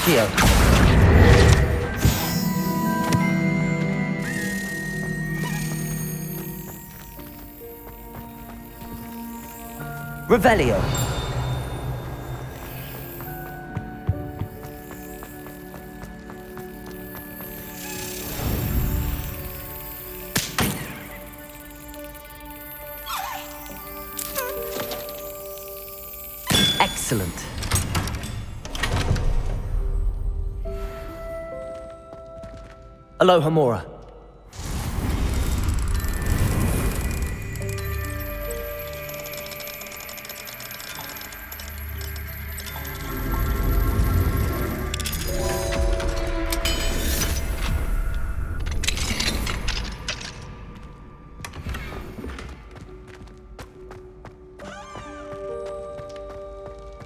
Accio. Revelio. Excellent. Aloha Mora.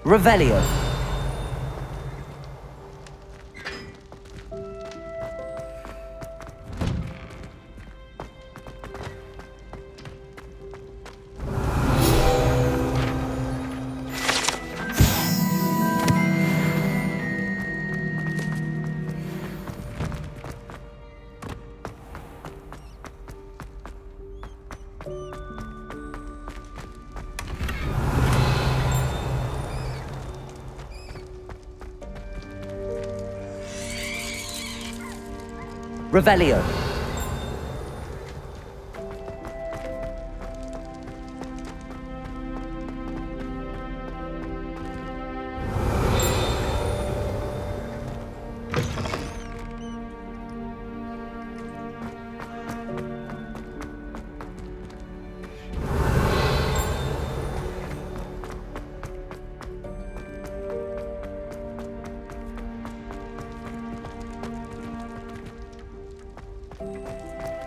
Revelio. Revelio.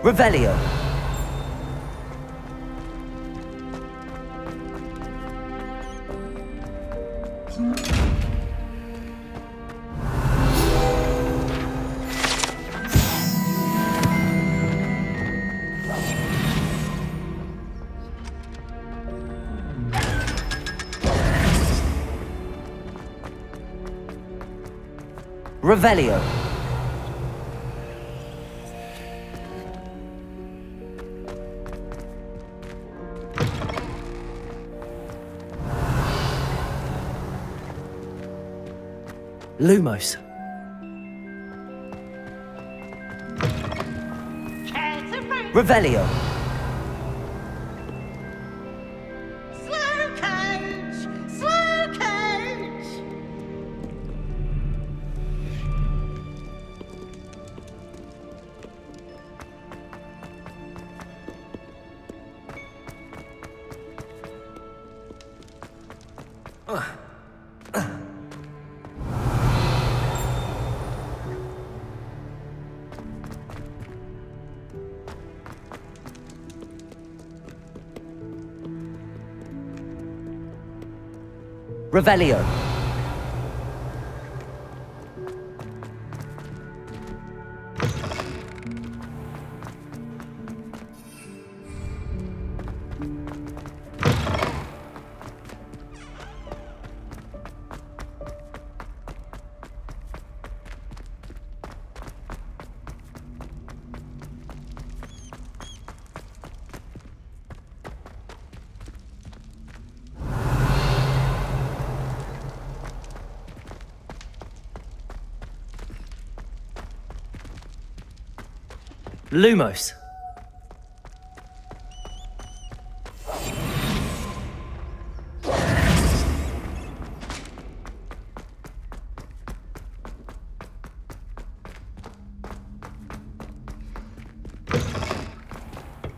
Revelio. Revelio. Lumos. Revelio. Slow coach! Slow coach! Revelio. Lumos.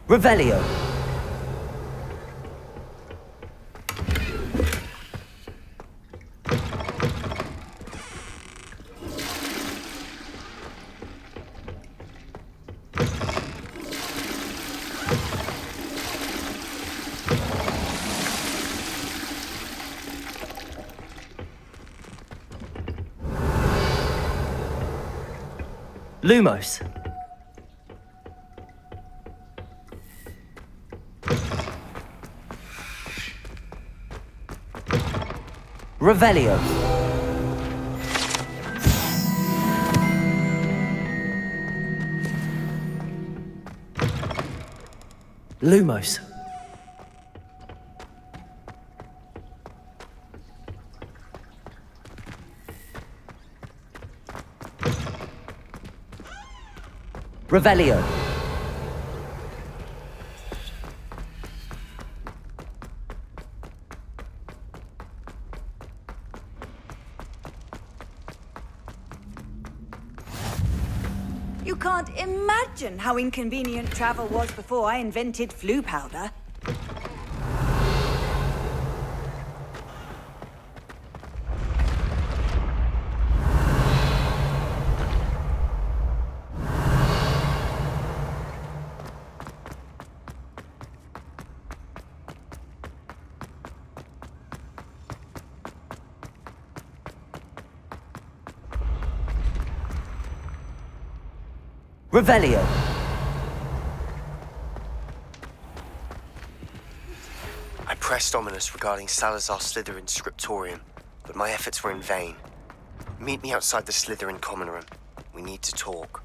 Revelio. Lumos. Revelio. Lumos. Revelio. You can't imagine how inconvenient travel was before I invented flu powder. Revelio. I pressed Ominous regarding Salazar Slytherin's scriptorium, but my efforts were in vain. Meet me outside the Slytherin common room. We need to talk.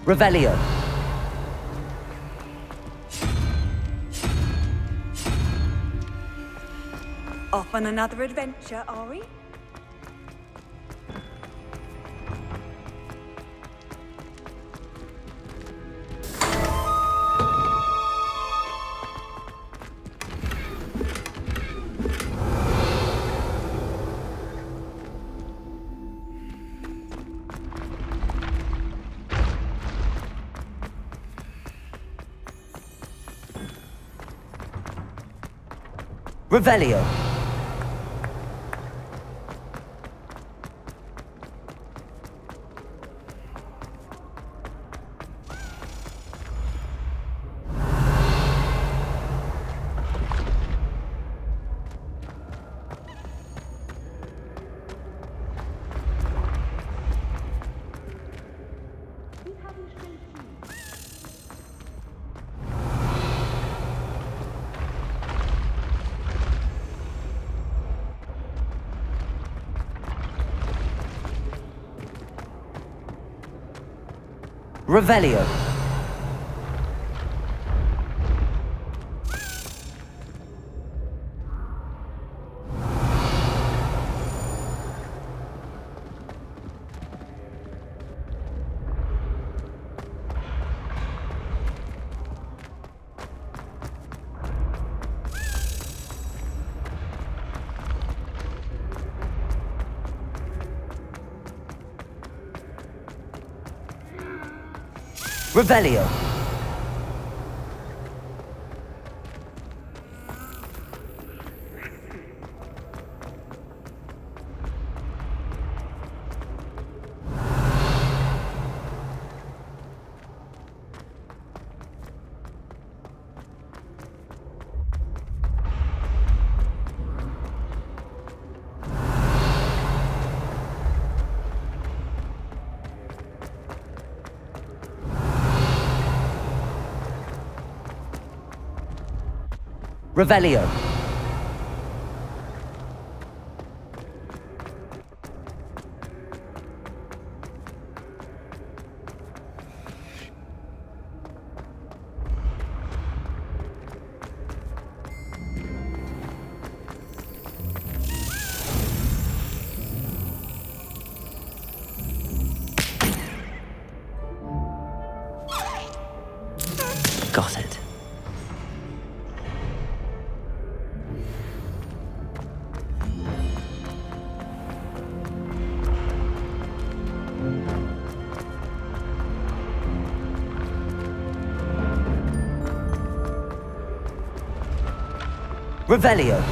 Revelio. Off on another adventure, are we? Revelio. Revelio. Revelio. Revelio. Got it. Revelio.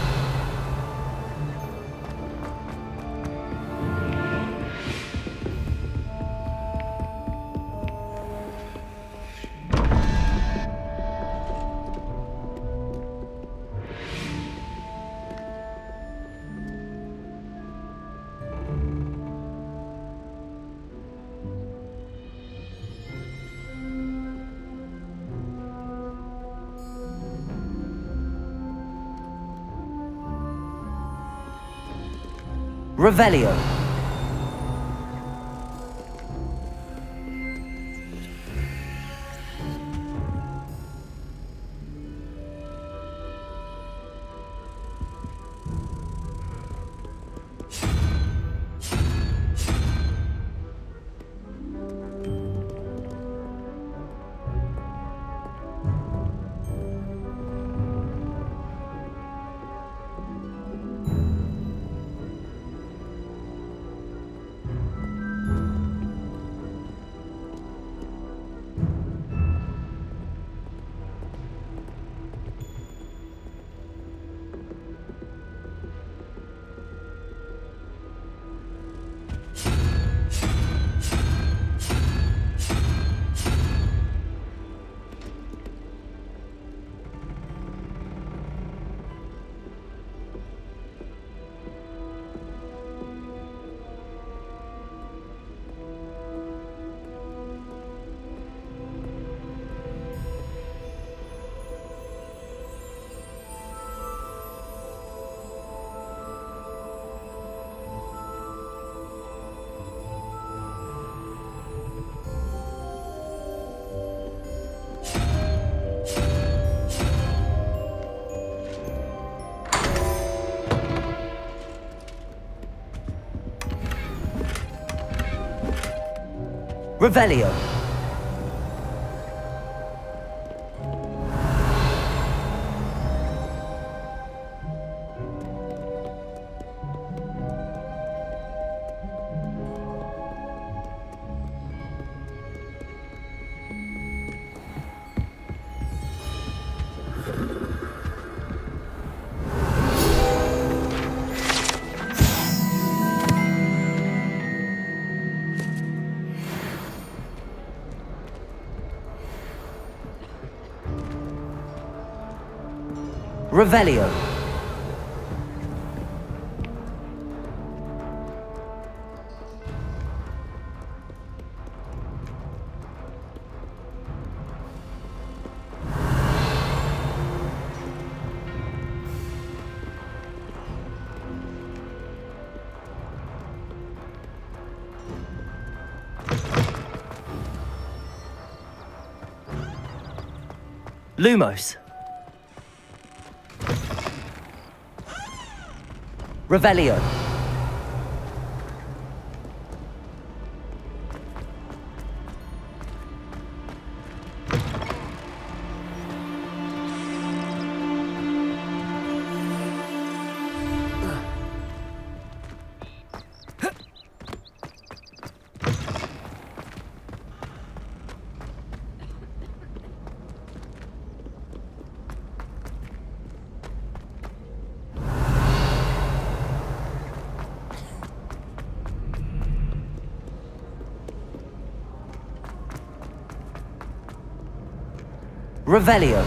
Revelio. Revelio. Revelio. Lumos. Revelio. Revelio.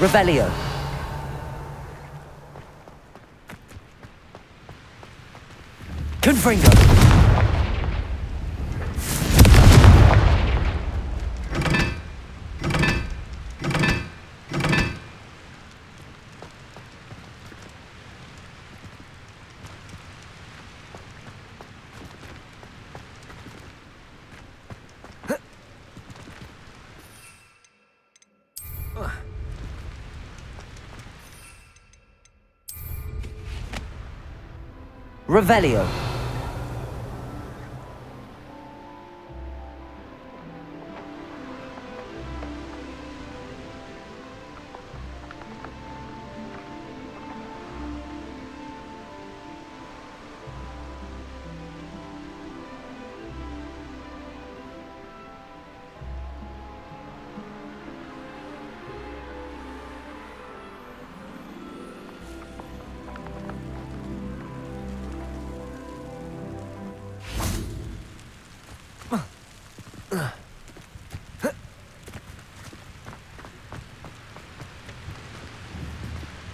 Revelio. Confringo. Revelio.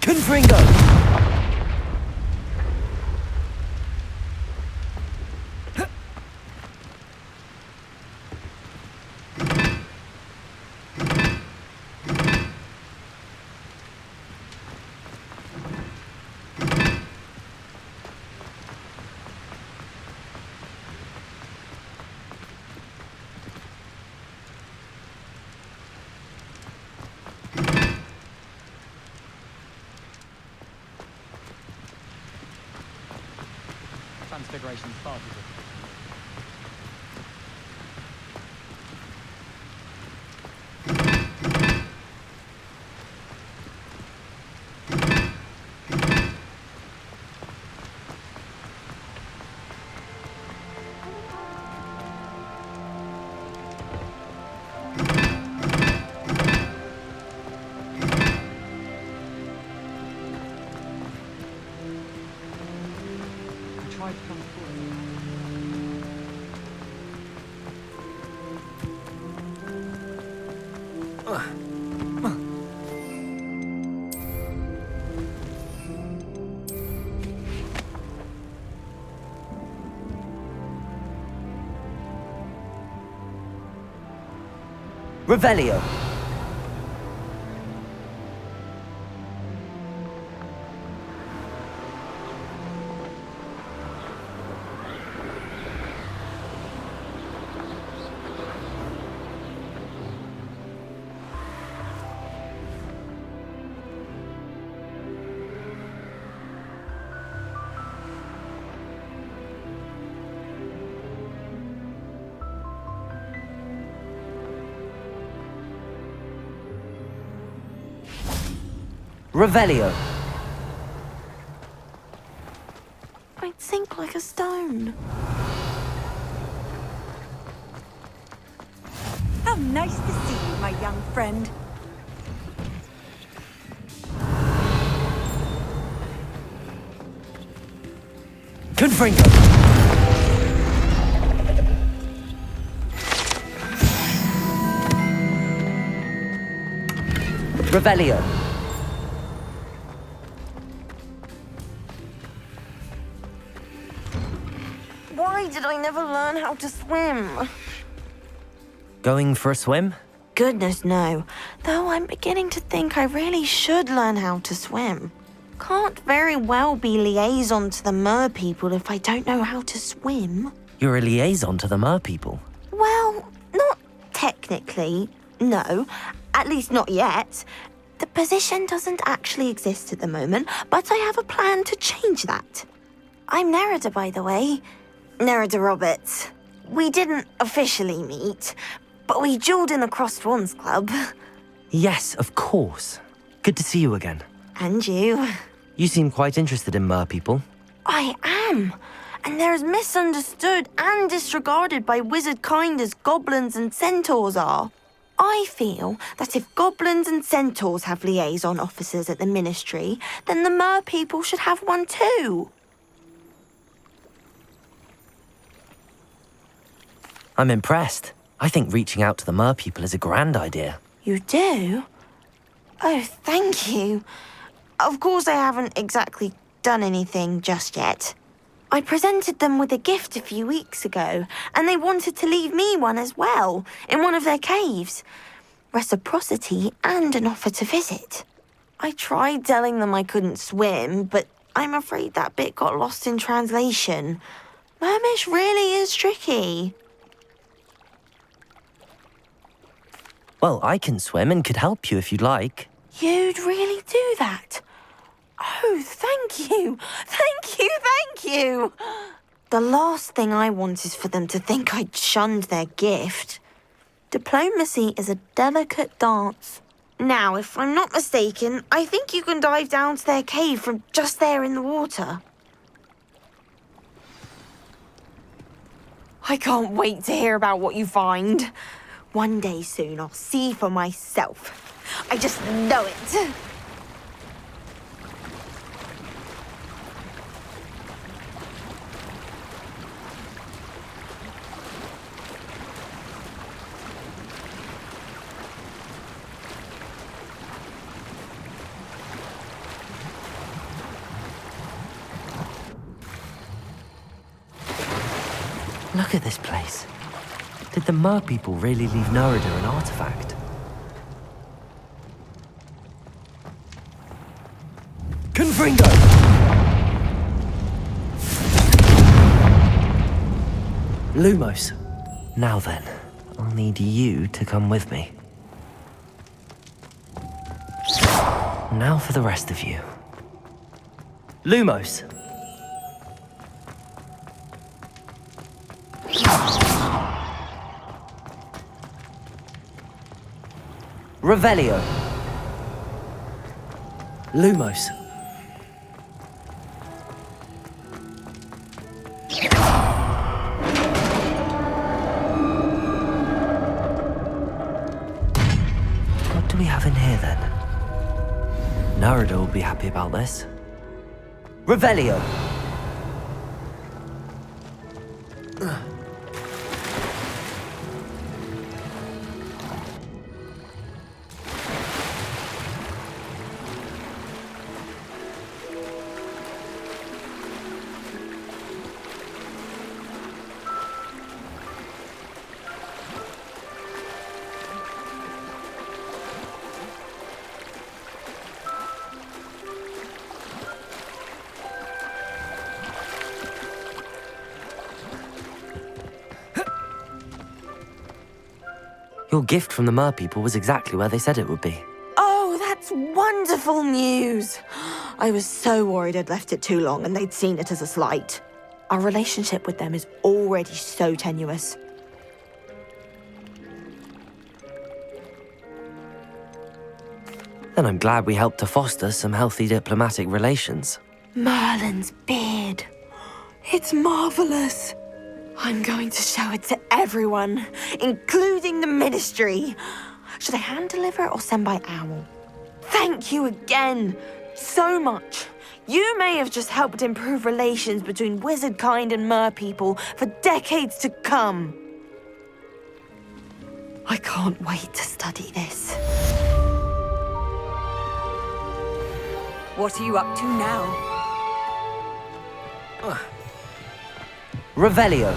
Confringo! Transfiguration's far too difficult. I tried to come forward. Revelio. Revelio. I'd sink like a stone. How nice to see you, my young friend. Confringo. Revelio. Why did I never learn how to swim? Going for a swim? Goodness, no. Though I'm beginning to think I really should learn how to swim. Can't very well be liaison to the mer people if I don't know how to swim. You're a liaison to the mer people. Well, not technically, no. At least not yet. The position doesn't actually exist at the moment, but I have a plan to change that. I'm Nerida, by the way. Nerida Roberts. We didn't officially meet, but we duelled in the Crossed Swans Club. Yes, of course. Good to see you again. And you. You seem quite interested in mer people. I am. And they're as misunderstood and disregarded by wizard kind as goblins and centaurs are. I feel that if goblins and centaurs have liaison officers at the ministry, then the mer people should have one too. I'm impressed. I think reaching out to the mer people is a grand idea. You do? Oh, thank you. Of course I haven't exactly done anything just yet. I presented them with a gift a few weeks ago, and they wanted to leave me one as well, in one of their caves. Reciprocity and an offer to visit. I tried telling them I couldn't swim, but I'm afraid that bit got lost in translation. Mermish really is tricky. Well, I can swim and could help you if you'd like. You'd really do that? Oh, thank you. Thank you, thank you. The last thing I want is for them to think I'd shunned their gift. Diplomacy is a delicate dance. Now, if I'm not mistaken, I think you can dive down to their cave from just there in the water. I can't wait to hear about what you find. One day soon, I'll see for myself. I just know it. Look at this place. Did the Mer people really leave Nerida an artifact? Confringo! Lumos. Now then, I'll need you to come with me. Now for the rest of you. Lumos. Revelio. Lumos. What do we have in here then? Nerida will be happy about this. Revelio. Your gift from the Mer people was exactly where they said it would be. Oh, that's wonderful news. I was so worried I'd left it too long and they'd seen it as a slight. Our relationship with them is already so tenuous. Then I'm glad we helped to foster some healthy diplomatic relations. Merlin's beard. It's marvelous. I'm going to show it to everyone, including the Ministry. Should I hand deliver it or send by owl? Thank you again, so much. You may have just helped improve relations between wizard kind and Mer people for decades to come. I can't wait to study this. What are you up to now? Revelio.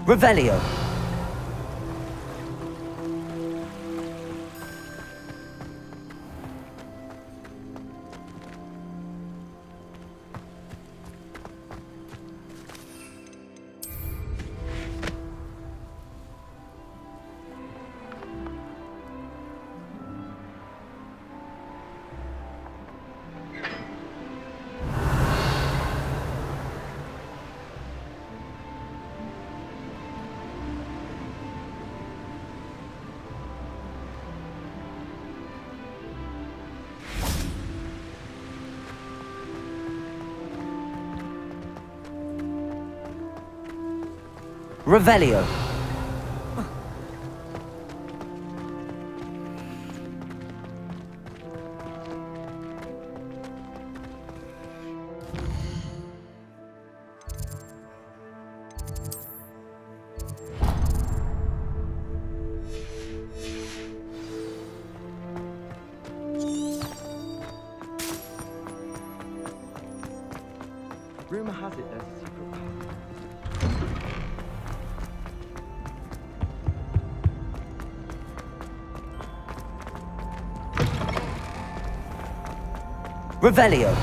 Revelio. Revelio. Rumor has it there's a secret path. Revelio.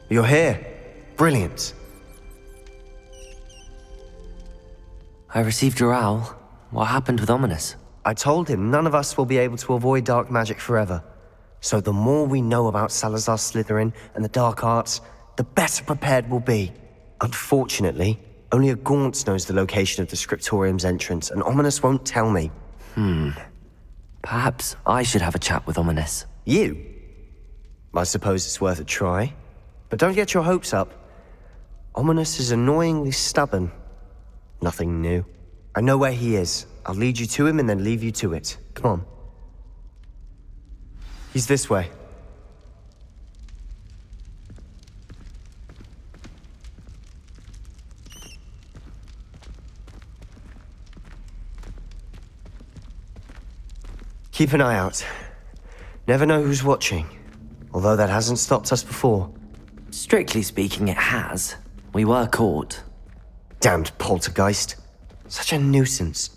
You're here. Brilliant. I received your owl. What happened with Ominous? I told him none of us will be able to avoid dark magic forever. So the more we know about Salazar Slytherin and the dark arts, the better prepared we'll be. Unfortunately, only a Gaunt knows the location of the Scriptorium's entrance, and Ominous won't tell me. Perhaps I should have a chat with Ominous. You? I suppose it's worth a try. But don't get your hopes up. Ominous is annoyingly stubborn. Nothing new. I know where he is. I'll lead you to him and then leave you to it. Come on. He's this way. Keep an eye out. Never know who's watching. Although that hasn't stopped us before. Strictly speaking, it has. We were caught. Damned poltergeist. Such a nuisance.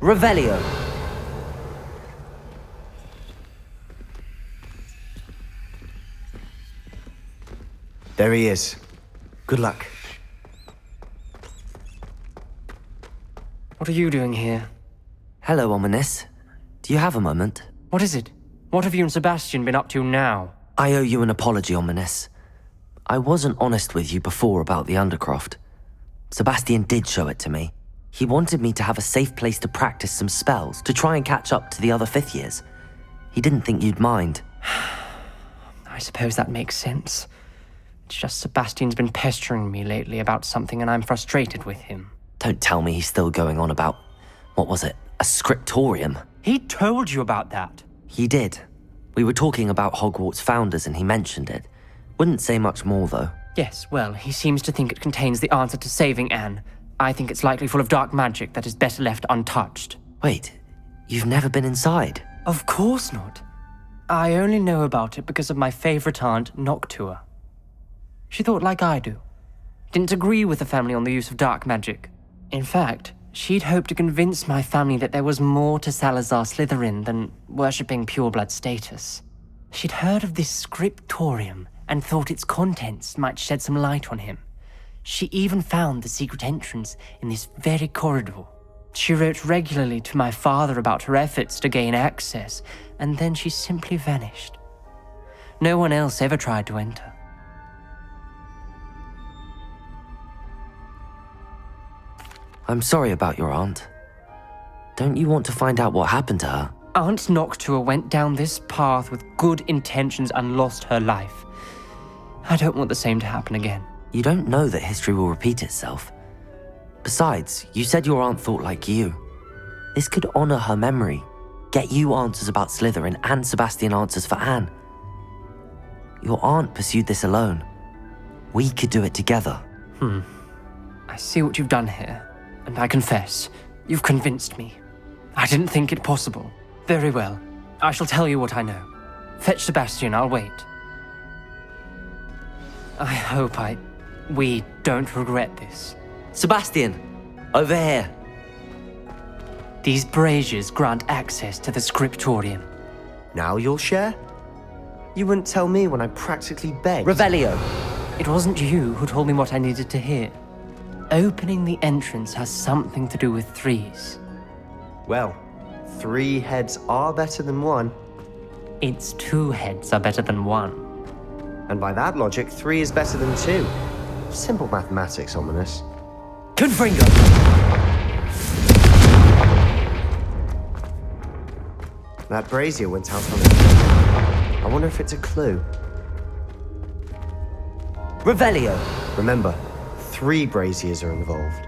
Revelio. There he is. Good luck. What are you doing here? Hello, Ominous. Do you have a moment? What is it? What have you and Sebastian been up to now? I owe you an apology, Ominous. I wasn't honest with you before about the Undercroft. Sebastian did show it to me. He wanted me to have a safe place to practice some spells, to try and catch up to the other fifth years. He didn't think you'd mind. I suppose that makes sense. It's just Sebastian's been pestering me lately about something and I'm frustrated with him. Don't tell me he's still going on about, what was it, a scriptorium? He told you about that. He did. We were talking about Hogwarts founders and he mentioned it. Wouldn't say much more, though. Yes, well, he seems to think it contains the answer to saving Anne. I think it's likely full of dark magic that is better left untouched. Wait, you've never been inside? Of course not. I only know about it because of my favorite aunt, Noctua. She thought like I do. Didn't agree with the family on the use of dark magic. In fact, she'd hoped to convince my family that there was more to Salazar Slytherin than worshipping pureblood status. She'd heard of this scriptorium and thought its contents might shed some light on him. She even found the secret entrance in this very corridor. She wrote regularly to my father about her efforts to gain access, and then she simply vanished. No one else ever tried to enter. I'm sorry about your aunt. Don't you want to find out what happened to her? Aunt Noctua went down this path with good intentions and lost her life. I don't want the same to happen again. You don't know that history will repeat itself. Besides, you said your aunt thought like you. This could honor her memory, get you answers about Slytherin and Sebastian answers for Anne. Your aunt pursued this alone. We could do it together. I see what you've done here, and I confess, you've convinced me. I didn't think it possible. Very well, I shall tell you what I know. Fetch Sebastian, I'll wait. I hope we don't regret this. Sebastian, over here. These braziers grant access to the scriptorium. Now you'll share? You wouldn't tell me when I practically begged. Revelio. It wasn't you who told me what I needed to hear. Opening the entrance has something to do with threes. Well, 3 heads are better than 1. Its 2 heads are better than 1. And by that logic, 3 is better than 2. Simple mathematics, Ominous. Confringo. That brazier went out on it. I wonder if it's a clue. Revelio. Remember, 3 braziers are involved.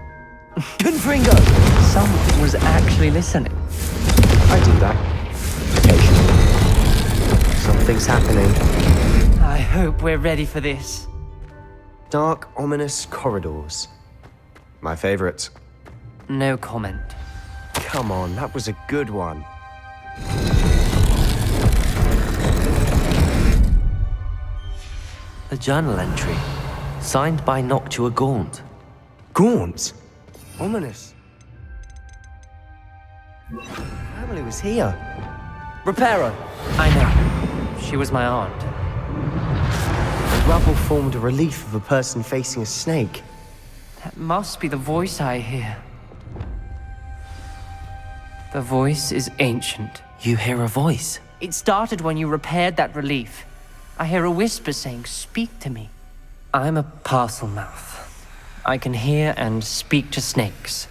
Confringo. Someone was actually listening. I do that. Occasionally. Something's happening. I hope we're ready for this. Dark, ominous corridors. My favorite. No comment. Come on, that was a good one. A journal entry, signed by Noctua Gaunt. Gaunt? Ominous. Family was here. Reparo! I know. She was my aunt. The rubble formed a relief of a person facing a snake. That must be the voice I hear. The voice is ancient. You hear a voice. It started when you repaired that relief. I hear a whisper saying, "Speak to me." I'm a parcel mouth. I can hear and speak to snakes.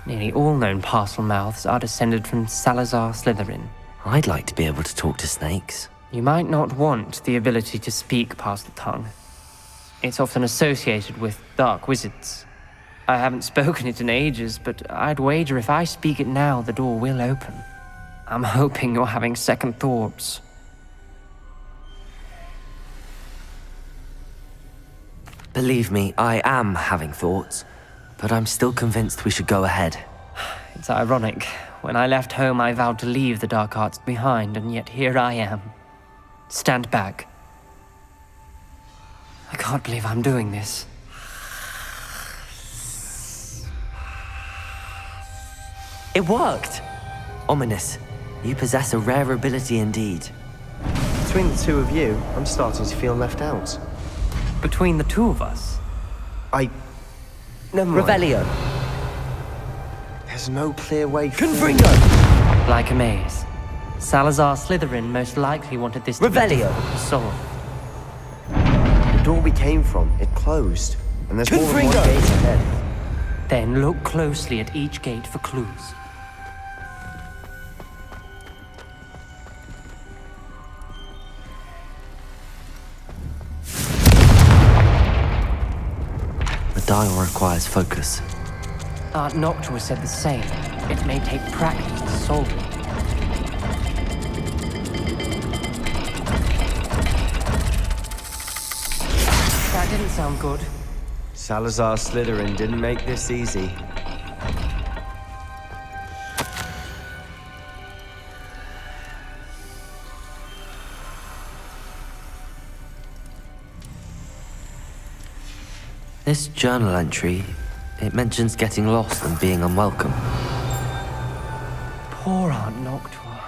Nearly all known parcel mouths are descended from Salazar Slytherin. I'd like to be able to talk to snakes. You might not want the ability to speak parcel tongue. It's often associated with dark wizards. I haven't spoken it in ages, but I'd wager if I speak it now, the door will open. I'm hoping you're having second thoughts. Believe me, I am having thoughts, but I'm still convinced we should go ahead. It's ironic. When I left home, I vowed to leave the dark arts behind, and yet here I am. Stand back. I can't believe I'm doing this. It worked! Ominous, you possess a rare ability indeed. Between the two of you, I'm starting to feel left out. Between the two of us, Never mind. Revelio! There's no clear way Confringo! like a maze. Salazar Slytherin most likely wanted this to be Revelio. difficult to solve. The door we came from, it closed. And there's more than one Confringo! gate ahead. Then look closely at each gate for clues. The dial requires focus. Aunt Noctua said the same. It may take practice to solve it. That didn't sound good. Salazar Slytherin didn't make this easy. This journal entry, it mentions getting lost and being unwelcome. Poor Aunt Noctua.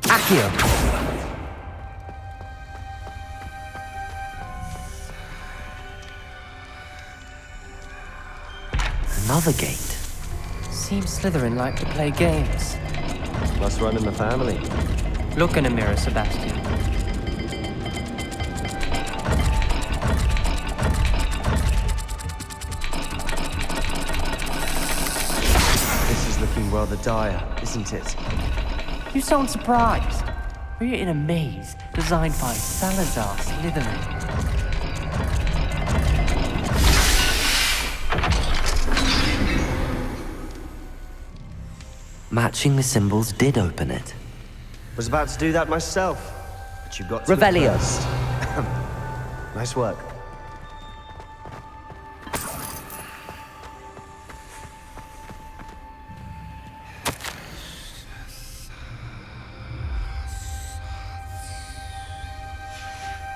Accio! Another gate. Seems Slytherin like to play games. Must run in the family. Look in a mirror, Sebastian. This is looking rather dire, isn't it? You sound surprised. We're in a maze designed by Salazar Slytherin. Matching the symbols did open it. Was about to do that myself, but you got to it Revelio. first. Nice work.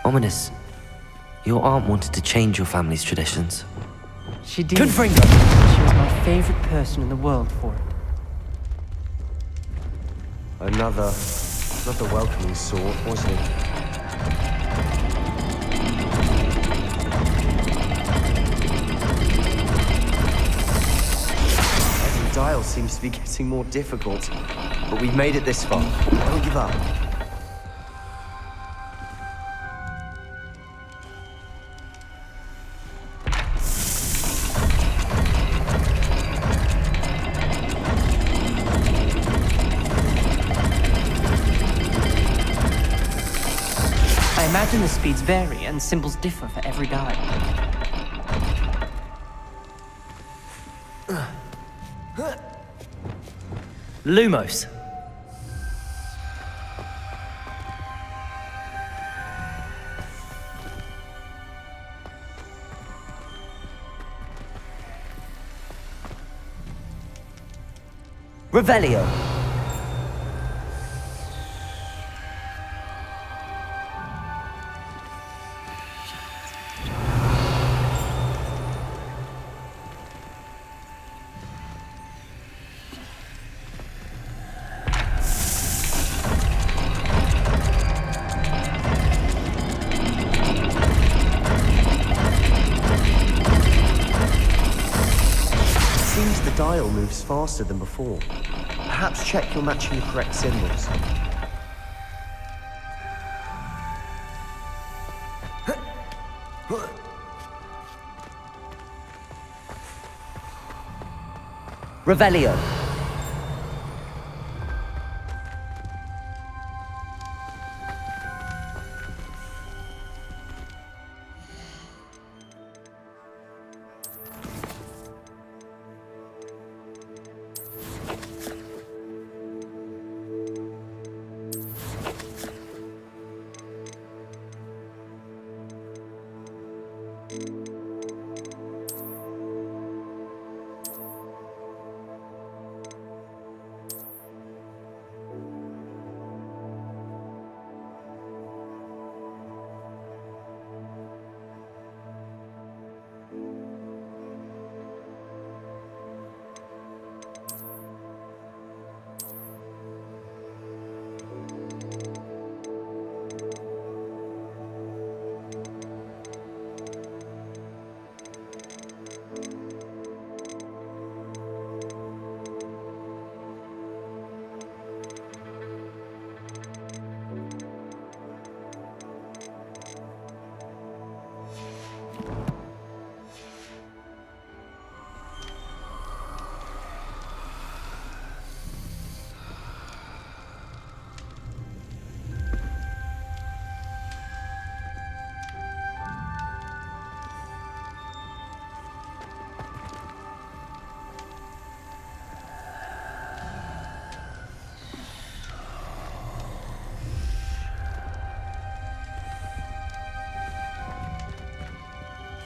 Ominous, your aunt wanted to change your family's traditions. She did. Confringo! She was my favorite person in the world for it. Another welcoming sort, wasn't it? Every dial seems to be getting more difficult, but we've made it this far. Don't give up. I imagine the speeds vary and symbols differ for every dial. Lumos. Revelio. Seems the dial moves faster than before. Perhaps check you're matching the correct symbols. Revelio.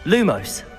Lumos.